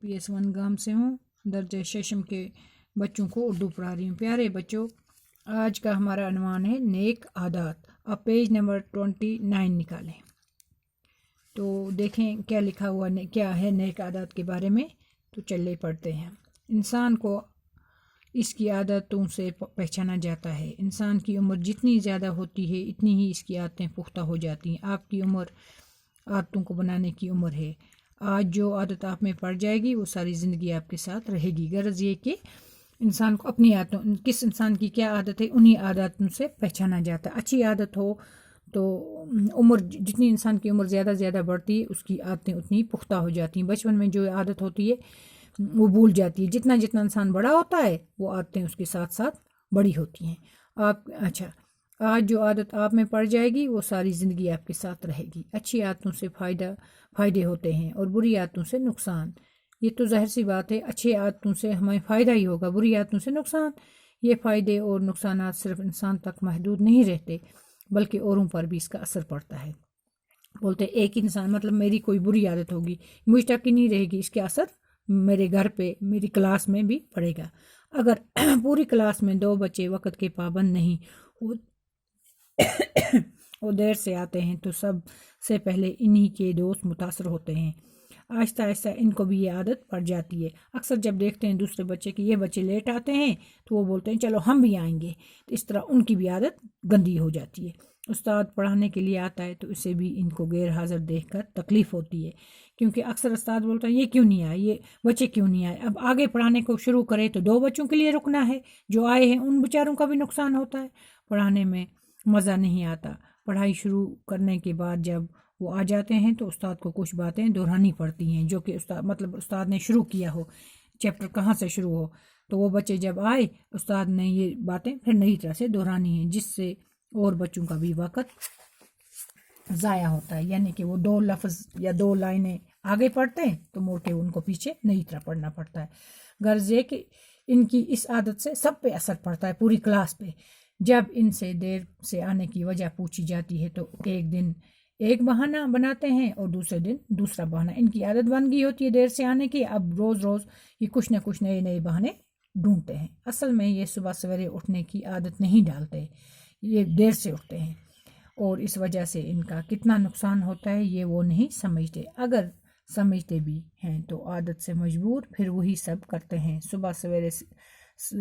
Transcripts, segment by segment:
PS1 گام سے ہوں، درجہ ششم کے بچوں کو اردو پڑھا رہی ہوں۔ پیارے بچوں، آج کا ہمارا عنوان ہے نیک عادات۔ آپ پیج نمبر 29 نکالیں تو دیکھیں کیا لکھا ہوا کیا ہے نیک عادات کے بارے میں۔ تو چلے پڑھتے ہیں۔ انسان کو اس کی عادتوں سے پہچانا جاتا ہے۔ انسان کی عمر جتنی زیادہ ہوتی ہے اتنی ہی اس کی عادتیں پختہ ہو جاتی ہیں۔ آپ کی عمر عادتوں کو بنانے کی عمر ہے۔ آج جو عادت آپ میں پڑ جائے گی وہ ساری زندگی آپ کے ساتھ رہے گی۔ غرض یہ کہ انسان کو اپنی عادتوں، کس انسان کی کیا عادت ہے انہی عادتوں سے پہچانا جاتا ہے۔ اچھی عادت ہو تو عمر جتنی انسان کی عمر زیادہ بڑھتی ہے اس کی عادتیں اتنی پختہ ہو جاتی ہیں۔ بچپن میں جو عادت ہوتی ہے وہ بھول جاتی ہے۔ جتنا انسان بڑا ہوتا ہے وہ عادتیں اس کے ساتھ بڑی ہوتی ہیں۔ آج جو عادت آپ میں پڑ جائے گی وہ ساری زندگی آپ کے ساتھ رہے گی۔ اچھی عادتوں سے فائدے ہوتے ہیں اور بری عادتوں سے نقصان۔ یہ تو ظاہر سی بات ہے، اچھی عادتوں سے ہمیں فائدہ ہی ہوگا، بری عادتوں سے نقصان۔ یہ فائدے اور نقصانات صرف انسان تک محدود نہیں رہتے بلکہ اوروں پر بھی اس کا اثر پڑتا ہے۔ بولتے ایک انسان، مطلب میری کوئی بری عادت ہوگی مجھ تک ہی نہیں رہے گی، اس کے اثر میرے گھر پہ، میری کلاس میں بھی پڑے گا۔ اگر پوری کلاس میں 2 بچے وقت کے پابند نہیں، وہ دیر سے آتے ہیں تو سب سے پہلے انہی کے دوست متاثر ہوتے ہیں۔ آہستہ آہستہ ان کو بھی یہ عادت پڑ جاتی ہے۔ اکثر جب دیکھتے ہیں دوسرے بچے کہ یہ بچے لیٹ آتے ہیں تو وہ بولتے ہیں چلو ہم بھی آئیں گے، تو اس طرح ان کی بھی عادت گندی ہو جاتی ہے۔ استاد پڑھانے کے لیے آتا ہے تو اسے بھی ان کو غیر حاضر دیکھ کر تکلیف ہوتی ہے، کیونکہ اکثر استاد بولتا ہے یہ کیوں نہیں آئے، یہ بچے کیوں نہیں آئے۔ اب آگے پڑھانے کو شروع کرے تو 2 بچوں کے لیے رکنا ہے، جو آئے ہیں ان بیچاروں کا بھی نقصان ہوتا ہے۔ پڑھانے میں مزہ نہیں آتا۔ پڑھائی شروع کرنے کے بعد جب وہ آ جاتے ہیں تو استاد کو کچھ باتیں دہرانی پڑتی ہیں جو کہ استاد نے شروع کیا ہو، چیپٹر کہاں سے شروع ہو، تو وہ بچے جب آئے استاد نے یہ باتیں پھر نئی طرح سے دہرانی ہیں، جس سے اور بچوں کا بھی وقت ضائع ہوتا ہے۔ یعنی کہ وہ 2 لفظ یا 2 لائنیں آگے پڑھتے ہیں تو موڑ کے ان کو پیچھے نئی طرح پڑھنا پڑتا ہے۔ غرض یہ کہ ان کی اس عادت سے سب پہ اثر پڑتا ہے، پوری کلاس پہ۔ جب ان سے دیر سے آنے کی وجہ پوچھی جاتی ہے تو ایک دن ایک بہانہ بناتے ہیں اور دوسرے دن دوسرا بہانہ۔ ان کی عادت بن گئی ہوتی ہے دیر سے آنے کی، اب روز یہ کچھ نہ کچھ نئے بہانے ڈھونڈتے ہیں۔ اصل میں یہ صبح سویرے اٹھنے کی عادت نہیں ڈالتے، یہ دیر سے اٹھتے ہیں اور اس وجہ سے ان کا کتنا نقصان ہوتا ہے یہ وہ نہیں سمجھتے۔ اگر سمجھتے بھی ہیں تو عادت سے مجبور پھر وہی سب کرتے ہیں۔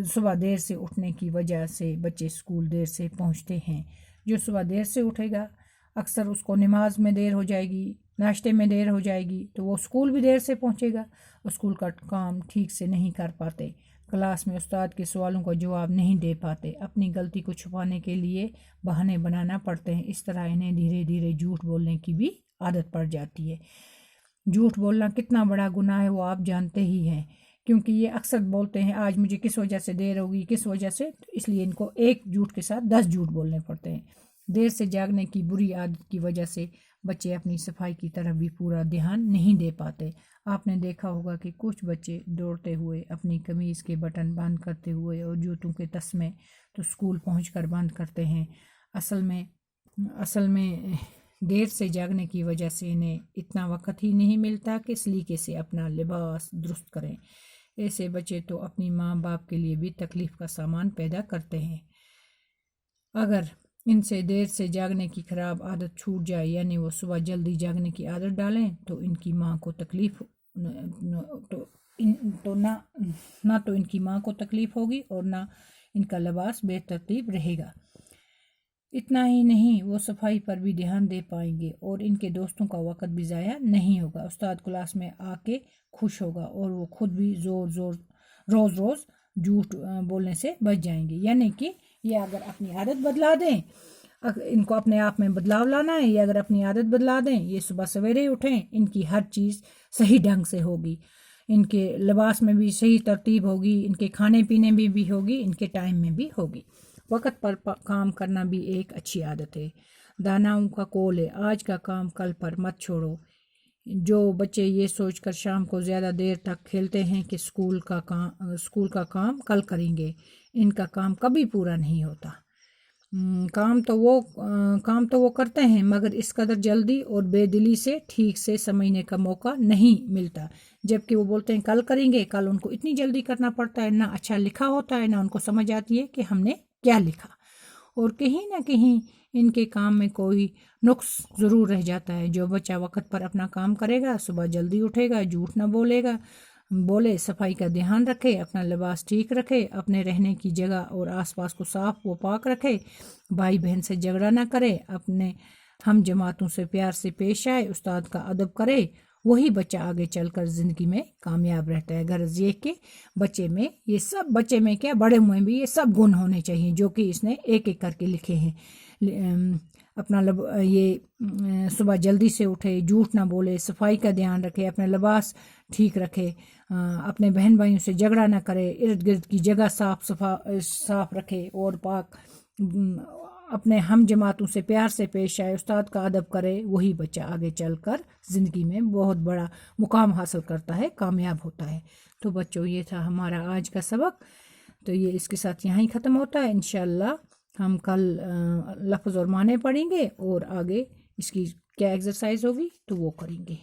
صبح دیر سے اٹھنے کی وجہ سے بچے اسکول دیر سے پہنچتے ہیں۔ جو صبح دیر سے اٹھے گا اکثر اس کو نماز میں دیر ہو جائے گی، ناشتے میں دیر ہو جائے گی، تو وہ اسکول بھی دیر سے پہنچے گا، اسکول کا کام ٹھیک سے نہیں کر پاتے، کلاس میں استاد کے سوالوں کا جواب نہیں دے پاتے، اپنی غلطی کو چھپانے کے لیے بہانے بنانا پڑتے ہیں۔ اس طرح انہیں دھیرے دھیرے جھوٹ بولنے کی بھی عادت پڑ جاتی ہے۔ جھوٹ بولنا کتنا بڑا گناہ ہے وہ آپ جانتے ہی ہیں، کیونکہ یہ اکثر بولتے ہیں آج مجھے کس وجہ سے دیر ہوگی، کس وجہ سے، اس لیے ان کو ایک جھوٹ کے ساتھ 10 جھوٹ بولنے پڑتے ہیں۔ دیر سے جاگنے کی بری عادت کی وجہ سے بچے اپنی صفائی کی طرف بھی پورا دھیان نہیں دے پاتے۔ آپ نے دیکھا ہوگا کہ کچھ بچے دوڑتے ہوئے، اپنی قمیض کے بٹن بند کرتے ہوئے اور جوتوں کے تسمے تو اسکول پہنچ کر بند کرتے ہیں۔ اصل میں دیر سے جاگنے کی وجہ سے انہیں اتنا وقت ہی نہیں ملتا کہ سلیقے سے اپنا لباس درست کریں۔ ایسے بچے تو اپنی ماں باپ کے لیے بھی تکلیف کا سامان پیدا کرتے ہیں۔ اگر ان سے دیر سے جاگنے کی خراب عادت چھوٹ جائے، یعنی وہ صبح جلدی جاگنے کی عادت ڈالیں، تو ان کی ماں کو تکلیف نہ تو ان کی ماں کو تکلیف ہوگی اور نہ ان کا لباس بے ترتیب رہے گا۔ اتنا ہی نہیں، وہ صفائی پر بھی دھیان دے پائیں گے اور ان کے دوستوں کا وقت بھی ضائع نہیں ہوگا۔ استاد کلاس میں آ کے خوش ہوگا اور وہ خود بھی روز جھوٹ بولنے سے بچ جائیں گے۔ یعنی کہ یہ اگر اپنی عادت بدلا دیں، ان کو اپنے آپ میں بدلاؤ لانا ہے، یہ اگر اپنی عادت بدلا دیں، یہ صبح سویرے اٹھیں، ان کی ہر چیز صحیح ڈھنگ سے ہوگی، ان کے لباس میں بھی صحیح ترتیب ہوگی، ان کے کھانے پینے میں بھی ہوگی، ان کے ٹائم میں بھی ہوگی۔ وقت پر کام کرنا بھی ایک اچھی عادت ہے۔ داناؤں کا قول ہے آج کا کام کل پر مت چھوڑو۔ جو بچے یہ سوچ کر شام کو زیادہ دیر تک کھیلتے ہیں کہ اسکول کا کام کل کریں گے، ان کا کام کبھی پورا نہیں ہوتا۔ کام تو وہ کرتے ہیں مگر اس قدر جلدی اور بے دلی سے ٹھیک سے سمجھنے کا موقع نہیں ملتا، جبکہ وہ بولتے ہیں کل کریں گے، کل ان کو اتنی جلدی کرنا پڑتا ہے، نہ اچھا لکھا ہوتا ہے، نہ ان کو سمجھ آتی ہے کہ ہم نے کیا لکھا، اور کہیں نہ کہیں ان کے کام میں کوئی نقص ضرور رہ جاتا ہے۔ جو بچہ وقت پر اپنا کام کرے گا، صبح جلدی اٹھے گا، جھوٹ نہ بولے، صفائی کا دھیان رکھے، اپنا لباس ٹھیک رکھے، اپنے رہنے کی جگہ اور آس پاس کو صاف و پاک رکھے، بھائی بہن سے جھگڑا نہ کرے، اپنے ہم جماعتوں سے پیار سے پیش آئے، استاد کا ادب کرے، وہی بچہ آگے چل کر زندگی میں کامیاب رہتا ہے۔ غرض یہ کہ بچے میں کیا، بڑے میں بھی یہ سب گن ہونے چاہیے جو کہ اس نے ایک ایک کر کے لکھے ہیں۔ اپنا صبح جلدی سے اٹھے، جھوٹ نہ بولے، صفائی کا دھیان رکھے، اپنے لباس ٹھیک رکھے، اپنے بہن بھائیوں سے جھگڑا نہ کرے، ارد گرد کی جگہ صاف رکھے اور پاک، اپنے ہم جماعتوں سے پیار سے پیش آئے، استاد کا ادب کرے، وہی بچہ آگے چل کر زندگی میں بہت بڑا مقام حاصل کرتا ہے، کامیاب ہوتا ہے۔ تو بچوں، یہ تھا ہمارا آج کا سبق، تو یہ اس کے ساتھ یہاں ہی ختم ہوتا ہے۔ انشاءاللہ ہم کل لفظ اور معنی پڑھیں گے اور آگے اس کی کیا ایکسرسائز ہوگی تو وہ کریں گے۔